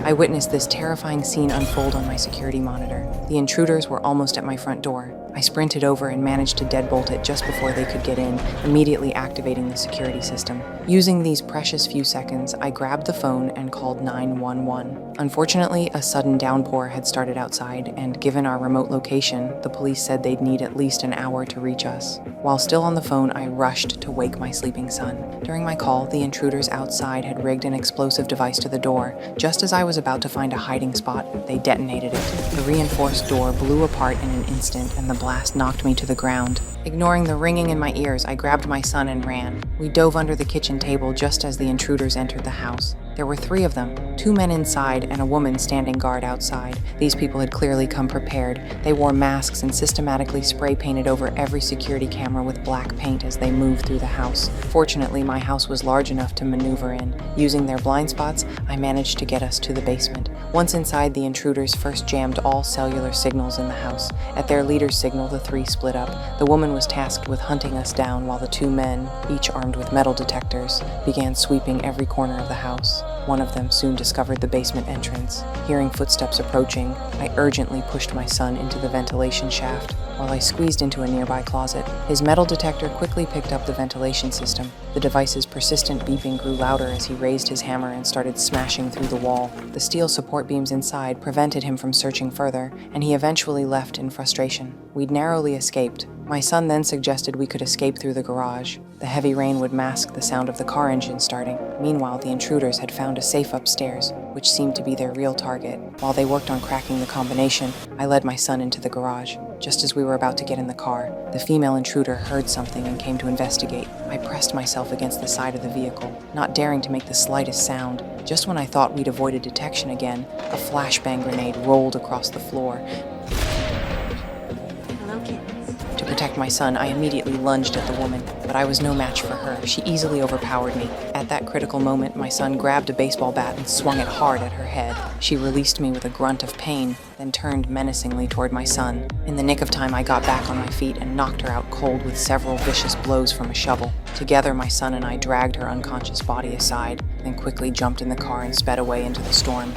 I witnessed this terrifying scene unfold on my security monitor. The intruders were almost at my front door. I sprinted over and managed to deadbolt it just before they could get in, immediately activating the security system. Using these precious few seconds, I grabbed the phone and called 911. Unfortunately, a sudden downpour had started outside, and given our remote location, the police said they'd need at least an hour to reach us. While still on the phone, I rushed to wake my sleeping son. During my call, the intruders outside had rigged an explosive device to the door. Just as I was about to find a hiding spot, they detonated it. The reinforced door blew apart in an instant, and the blast knocked me to the ground. Ignoring the ringing in my ears, I grabbed my son and ran. We dove under the kitchen table just as the intruders entered the house. There were 3 of them, 2 men inside and a woman standing guard outside. These people had clearly come prepared. They wore masks and systematically spray painted over every security camera with black paint as they moved through the house. Fortunately, my house was large enough to maneuver in. Using their blind spots, I managed to get us to the basement. Once inside, the intruders first jammed all cellular signals in the house. At their leader's signal, the 3 split up. The woman was tasked with hunting us down while the 2 men, each armed with metal detectors, began sweeping every corner of the house. One of them soon discovered the basement entrance. Hearing footsteps approaching, I urgently pushed my son into the ventilation shaft while I squeezed into a nearby closet. His metal detector quickly picked up the ventilation system. The device's persistent beeping grew louder as he raised his hammer and started smashing through the wall. The steel support beams inside prevented him from searching further, and he eventually left in frustration. We'd narrowly escaped. My son then suggested we could escape through the garage. The heavy rain would mask the sound of the car engine starting. Meanwhile, the intruders had found a safe upstairs, which seemed to be their real target. While they worked on cracking the combination, I led my son into the garage. Just as we were about to get in the car, the female intruder heard something and came to investigate. I pressed myself against the side of the vehicle, not daring to make the slightest sound. Just when I thought we'd avoided detection again, a flashbang grenade rolled across the floor. To protect my son, I immediately lunged at the woman, but I was no match for her. She easily overpowered me. At that critical moment, my son grabbed a baseball bat and swung it hard at her head. She released me with a grunt of pain, then turned menacingly toward my son. In the nick of time, I got back on my feet and knocked her out cold with several vicious blows from a shovel. Together, my son and I dragged her unconscious body aside, then quickly jumped in the car and sped away into the storm.